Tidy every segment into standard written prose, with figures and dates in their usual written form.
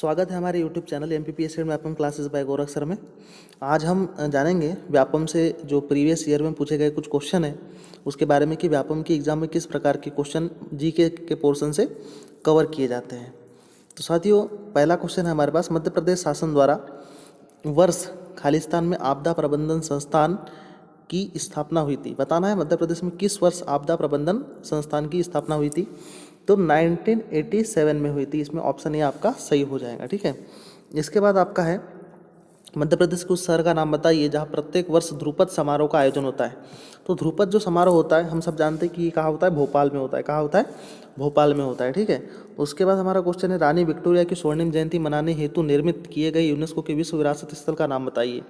स्वागत है हमारे YouTube channel MPPS Vyapam classes bye Gorakh sir में। आज हम जानेंगे व्यापम से जो प्रीवियस ईयर में पूछे गए कुछ क्वेश्चन है उसके बारे में कि व्यापम की एग्जाम में किस प्रकार के क्वेश्चन जीके के पोर्शन से कवर किए जाते हैं। तो साथियों, पहला क्वेश्चन है हमारे पास, मध्य प्रदेश शासन द्वारा वर्ष खालिस्तान में आपदा प्रबंधन संस्थान की स्थापना हुई थी। बताना है मध्य प्रदेश में किस वर्ष आपदा प्रबंधन संस्थान की स्थापना हुई थी। तो 1987 में हुई थी। इसमें ऑप्शन ए आपका सही हो जाएगा। ठीक है, इसके बाद आपका है मध्य प्रदेश के उस शहर का नाम बताइए जहाँ प्रत्येक वर्ष ध्रुपद समारोह का आयोजन होता है। तो ध्रुपद जो समारोह होता है हम सब जानते हैं कि कहाँ होता है, भोपाल में होता है। कहाँ होता है? भोपाल में होता है। ठीक है, उसके बाद हमारा क्वेश्चन है रानी विक्टोरिया की स्वर्णिम जयंती मनाने हेतु निर्मित किए गए यूनेस्को के विश्व विरासत स्थल का नाम बताइए।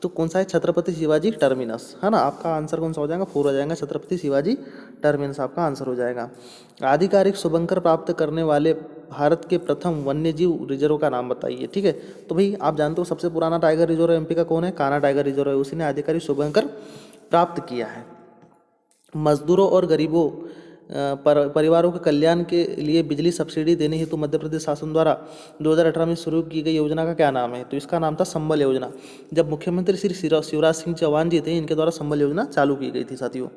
तो कौन सा है? छत्रपति शिवाजी टर्मिनस, है ना। आपका आंसर कौन सा हो जाएगा? 4 हो जाएगा। छत्रपति शिवाजी टर्मिनस आपका आंसर हो जाएगा। आधिकारिक शुभंकर प्राप्त करने वाले भारत के प्रथम वन्यजीव रिजर्व का नाम बताइए। ठीक है, तो भाई आप जानते हो सबसे पुराना टाइगर रिजर्व एमपी का कौन है? कान्हा टाइगर रिजर्व है, उसी ने आधिकारिक शुभंकर प्राप्त किया है। मजदूरों और गरीबों परिवारों के कल्याण के लिए बिजली सब्सिडी देने हेतु मध्य प्रदेश शासन द्वारा 2018 में शुरू की गई योजना का क्या नाम है? तो इसका नाम था संबल योजना। जब मुख्यमंत्री श्री शिवराज सिंह चौहान जी थे, इनके द्वारा संबल योजना चालू की गई थी। साथियों,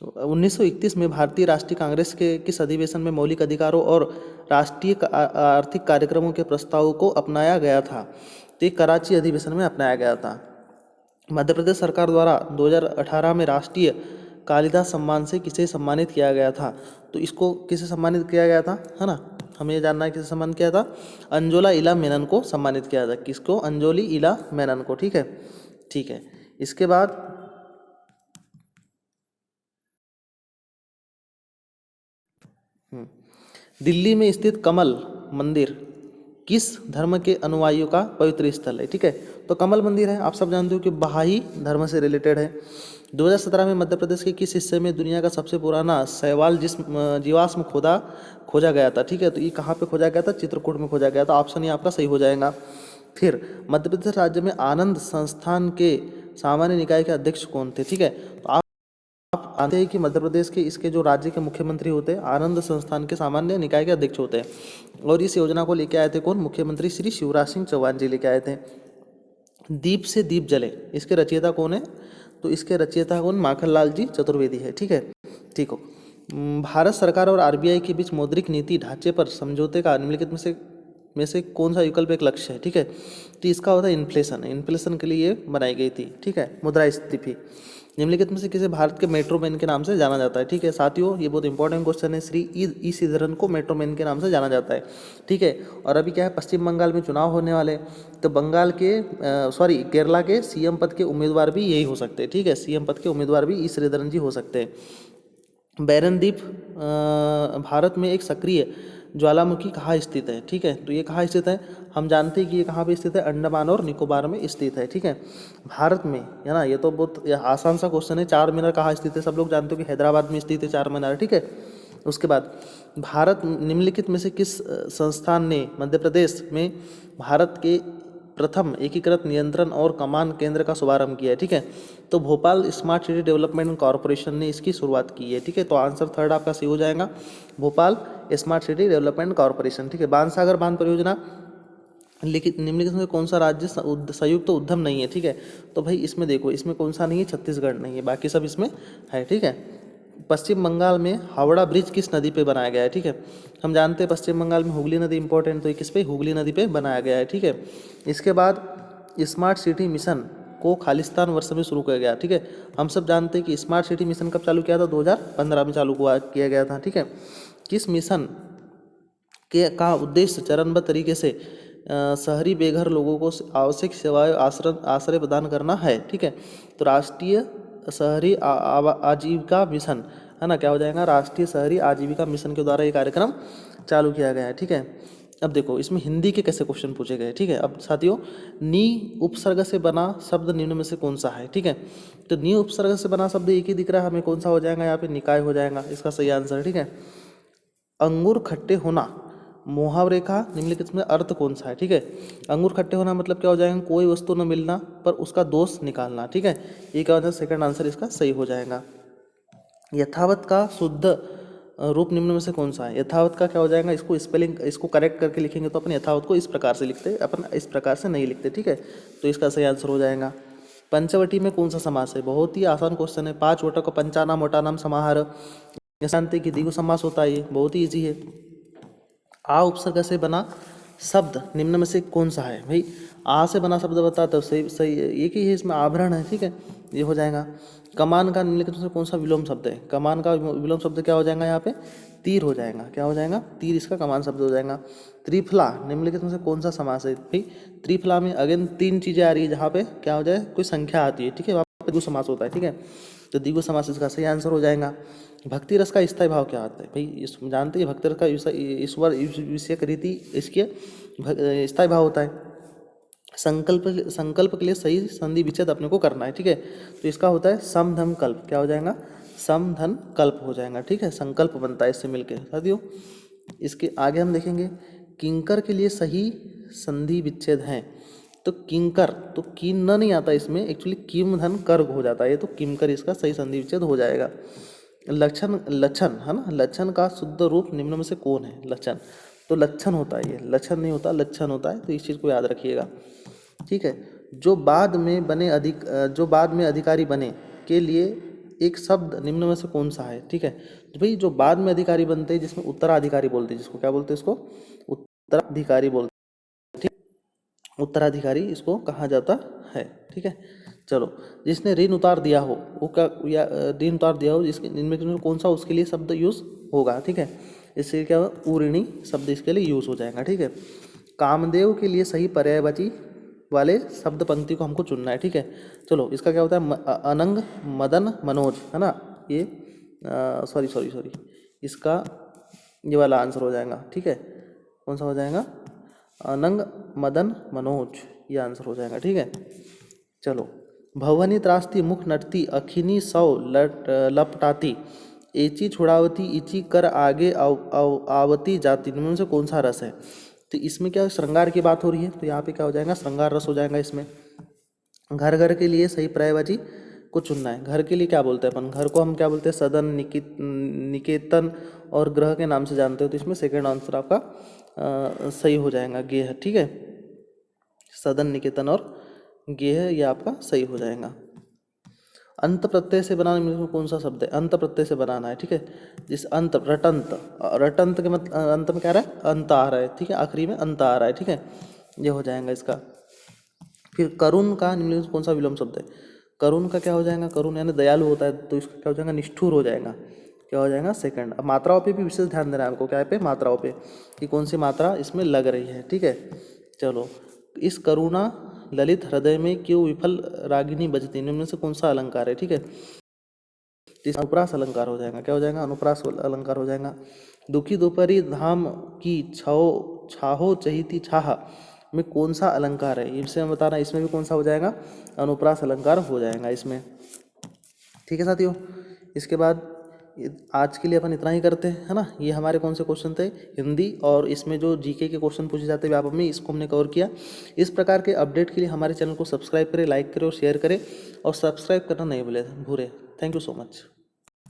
1931 में भारतीय राष्ट्रीय कांग्रेस के किस अधिवेशन में मौलिक अधिकारों और राष्ट्रीय आर्थिक कार्यक्रमों के प्रस्ताव को अपनाया गया था? तो ये कराची अधिवेशन में अपनाया गया था। मध्य प्रदेश सरकार द्वारा 2018 में राष्ट्रीय कालिदास सम्मान से किसे सम्मानित किया गया था? तो इसको किसे सम्मानित किया गया था, है ना। हमें ये जानना है किसे सम्मानित किया था। अंजोला इला मेनन को सम्मानित किया था। किसको? अंजोली इला मेनन को। ठीक है, ठीक है। इसके बाद दिल्ली में स्थित कमल मंदिर किस धर्म के अनुयायियों का पवित्र स्थल है? ठीक है, तो कमल मंदिर है, आप सब जानते हो कि बहाई धर्म से रिलेटेड है। 2017 में मध्य प्रदेश के किस हिस्से में दुनिया का सबसे पुराना शैवाल जीवाश्म खोजा गया था? ठीक है, तो ये कहाँ पे खोजा गया था? चित्रकूट में खोजा गया था। ऑप्शन ये आपका सही हो जाएगा। फिर मध्य प्रदेश राज्य में आनंद संस्थान के सामान्य निकाय के अध्यक्ष कौन थे? ठीक है, तो आप जानते हैं कि मध्य प्रदेश के इसके जो राज्य के मुख्यमंत्री होते हैं आनंद संस्थान के सामान्य निकाय के अध्यक्ष होते हैं। और इस योजना को लेकर आए थे कौन? मुख्यमंत्री श्री शिवराज सिंह चौहान जी लेके आए थे। दीप से दीप जले, इसके रचयिता कौन है? तो इसके रचयिता कौन? माखनलाल जी चतुर्वेदी है। ठीक है, ठीक हो। भारत सरकार और आरबीआई के बीच मौद्रिक नीति ढांचे पर समझौते का निम्नलिखित में से कौन सा विकल्प एक लक्ष्य है? ठीक है, तो इसका होता है इन्फ्लेशन। इन्फ्लेशन के लिए बनाई गई थी। ठीक है, मुद्रास्फीति। निम्नलिखित में से किसे भारत के मेट्रो मैन के नाम से जाना जाता है? ठीक है साथियों, ये बहुत इंपॉर्टेंट क्वेश्चन है। श्री ई श्रीधरन को मेट्रो मैन के नाम से जाना जाता है। ठीक है, और अभी क्या है, पश्चिम बंगाल में चुनाव होने वाले, तो बंगाल के केरला के सीएम पद के उम्मीदवार भी यही हो सकते हैं। ठीक है, सीएम पद के उम्मीदवार भी ई श्रीधरन जी हो सकते हैं। बैरन द्वीप भारत में एक सक्रिय ज्वालामुखी कहाँ स्थित है? ठीक है, तो ये कहाँ स्थित है? हम जानते हैं कि ये कहाँ पे स्थित है? अंडमान और निकोबार में स्थित है। ठीक है, भारत में, है ना। ये तो बहुत आसान सा क्वेश्चन है। चार मीनार कहाँ स्थित है? सब लोग जानते हो कि हैदराबाद में स्थित है चार मीनार। ठीक है, उसके बाद भारत निम्नलिखित में से किस संस्थान ने मध्य प्रदेश में भारत के प्रथम एकीकृत नियंत्रण और कमान केंद्र का शुभारंभ किया है? ठीक है, तो Bhopal smart city development corporation ने इसकी शुरुआत की है। ठीक है, तो आंसर थर्ड आपका सही हो जाएगा, Bhopal smart city development corporation. ठीक है, बाणसागर बांध परियोजना निम्नलिखित में कौन सा राज्य संयुक्त उद्यम नहीं है? ठीक है, तो भाई इसमें देखो, इसमें कौन सा नहीं है? छत्तीसगढ़ नहीं है, बाकी सब इसमें है। ठीक है, पश्चिम बंगाल में हावड़ा ब्रिज किस नदी पे बनाया गया है? ठीक है, हम जानते हैं पश्चिम बंगाल में हुगली नदी इंपॉर्टेंट, तो ये किस पे? हुगली नदी पे बनाया गया है। ठीक है, इसके बाद स्मार्ट सिटी मिशन को खालिस्तान वर्ष में शुरू किया गया। ठीक है, हम सब जानते हैं कि स्मार्ट सिटी मिशन कब चालू किया था? 2015 में चालू किया गया था। ठीक है, किस मिशन का उद्देश्य चरणबद्ध तरीके से शहरी बेघर लोगों को आवश्यक सेवाएं आश्रय प्रदान करना है? ठीक है, तो राष्ट्रीय शहरी आजीविका मिशन, है ना। क्या हो जाएगा? राष्ट्रीय शहरी आजीविका मिशन के द्वारा ये कार्यक्रम चालू किया गया है। ठीक है, अब देखो इसमें हिंदी के कैसे क्वेश्चन पूछे गए। ठीक है, अब साथियों, नी उपसर्ग से बना शब्द निम्न में से कौन सा है? ठीक है, तो नी उपसर्ग से बना शब्द एक ही दिख रहा है हमें, कौन सा हो जाएगा? यहाँ पे निकाय हो जाएगा इसका सही आंसर। ठीक है, अंगूर खट्टे होना मुहावरे का निम्नलिखित में अर्थ कौन सा है? ठीक है, अंगूर खट्टे होना मतलब क्या हो जाएगा? कोई वस्तु न मिलना पर उसका दोष निकालना। ठीक है, ये क्या हो जाएगा? सेकंड आंसर इसका सही हो जाएगा। यथावत का शुद्ध रूप निम्न में से कौन सा है? यथावत का क्या हो जाएगा, इसको स्पेलिंग इसको करेक्ट करके लिखेंगे तो अपन यथावत को इस प्रकार से लिखते, अपन इस प्रकार से नहीं लिखते, ठीक है। तो इसका सही आंसर हो जाएगा। पंचवटी में कौन सा समास है? बहुत ही आसान क्वेश्चन है। 5 वटा को पंचानाम वटानाम समाहार, जानते कि द्विगु समास होता है, ये बहुत ही ईजी है। आ उपसर्ग से बना शब्द निम्न में से कौन सा है? भाई आ से बना शब्द बता तो सही सही एक ही है, इसमें आभरण है, ठीक है, ये हो जाएगा। कमान का निम्नलिखित में से कौन सा विलोम शब्द है? कमान का विलोम शब्द क्या हो जाएगा यहाँ पे? तीर हो जाएगा। क्या हो जाएगा? तीर इसका कमान शब्द हो जाएगा। त्रिफला निम्नलिखित में से कौन सा समास है? भाई त्रिफला में अगेन 3 चीज़ें आ रही है, जहाँ पे क्या हो जाए, कोई संख्या आती है, ठीक है, वहाँ पे द्विगु समास होता है, ठीक है। तो द्विगु समास इसका सही आंसर हो जाएगा। भक्ति रस का स्थायी भाव क्या आता है? भाई इस जानते हैं भक्ति रस का ईश्वर विषयक रीति इसके स्थायी भाव होता है। संकल्प के लिए सही संधि विच्छेद अपने को करना है, ठीक है। तो इसका होता है सम धन कल्प। क्या हो जाएगा? सम धन कल्प हो जाएगा, ठीक है, संकल्प बनता है इससे मिलके साथियों। इसके आगे हम देखेंगे किंकर के लिए सही संधि विच्छेद है। तो किंकर, तो किन नहीं आता इसमें, एक्चुअली किम धन कर्ग हो जाता है, ये तो किमकर इसका सही संधि विच्छेद हो जाएगा। लक्षण, लक्षण है ना, लक्षण का शुद्ध रूप निम्न में से कौन है? लक्षण, तो लक्षण होता है, ये लक्षण नहीं होता, लक्षण होता है, तो इस चीज़ को याद रखिएगा, ठीक है। जो बाद में अधिकारी बने के लिए एक शब्द निम्न में से कौन सा है? ठीक है, तो भाई जो बाद में अधिकारी बनते हैं, जिसमें उत्तराधिकारी बोलते हैं, जिसको क्या बोलते हैं? इसको उत्तराधिकारी बोलते हैं, ठीक, उत्तराधिकारी इसको कहा जाता है, ठीक है। चलो, जिसने ऋण उतार दिया हो वो क्या, या ऋण उतार दिया हो जिसके इनमें कौन सा उसके लिए शब्द यूज होगा? ठीक है, इससे क्या ऊऋणी शब्द इसके लिए यूज हो जाएगा, ठीक है। कामदेव के लिए सही पर्यायवाची वाले शब्द पंक्ति को हमको चुनना है, ठीक है। चलो, इसका क्या होता है? अनंग, मदन, मनोज, है ना, ये सॉरी इसका ये वाला आंसर हो जाएगा, ठीक है। कौन सा हो जाएगा? अनंग, मदन, मनोज, ये आंसर हो जाएगा, ठीक है। चलो, भवनी त्रास्ती मुख नटती अखिनी सौ लपटाती एची छुड़ावती इची कर आगे आवती जाती, इनमें से कौन सा रस है? तो इसमें क्या श्रृंगार की बात हो रही है, तो यहाँ पे क्या हो जाएगा? श्रृंगार रस हो जाएगा इसमें। घर घर के लिए सही पर्यायवाची को चुनना है। घर के लिए क्या बोलते हैं अपन? घर को हम क्या बोलते हैं? सदन, निकेतन और ग्रह के नाम से जानते हो, तो इसमें सेकेंड आंसर आपका सही हो जाएगा, गेह, ठीक है। सदन, निकेतन और गेह, ये आपका सही हो जाएगा। अंत प्रत्यय से बनाने में कौन सा शब्द है? अंत प्रत्यय से बनाना है, ठीक है। जिस अंत, रटंत, रटंत के मतलब अंत में क्या रहा है? अंत आ रहा है, ठीक है, आखिरी में अंत आ रहा है, ठीक है, ये हो जाएगा इसका। फिर करुण का निम्न में कौन सा विलोम शब्द है? करुण का क्या हो जाएगा? करुण यानी दयालु होता है, तो इसका क्या हो जाएगा? निष्ठुर हो जाएगा। क्या हो जाएगा? सेकंड। अब मात्राओं पे भी विशेष ध्यान देना है हमको, क्या पे? मात्राओं पे, कि कौन सी मात्रा इसमें लग रही है, ठीक है। चलो, इस करुणा ललित हृदय में क्यों विफल रागिनी बजती, इनमें से कौन सा अलंकार है? ठीक है, अनुप्रास अलंकार हो जाएगा। क्या हो जाएगा? अनुप्रास अलंकार हो जाएगा। दुखी दोपहरी धाम की छाहो चहीती छाह में कौन सा अलंकार है? इससे हम बताना, इसमें भी कौन सा हो जाएगा? अनुप्रास अलंकार हो जाएगा इसमें, ठीक है साथियों। इसके बाद आज के लिए अपन इतना ही करते हैं, है ना। ये हमारे कौन से क्वेश्चन थे? हिंदी, और इसमें जो जीके के क्वेश्चन पूछे जाते हैं व्यापक में, इसको हमने कवर किया। इस प्रकार के अपडेट के लिए हमारे चैनल को सब्सक्राइब करें, लाइक करें और शेयर करें, और सब्सक्राइब करना नहीं भूले। Thank you so much.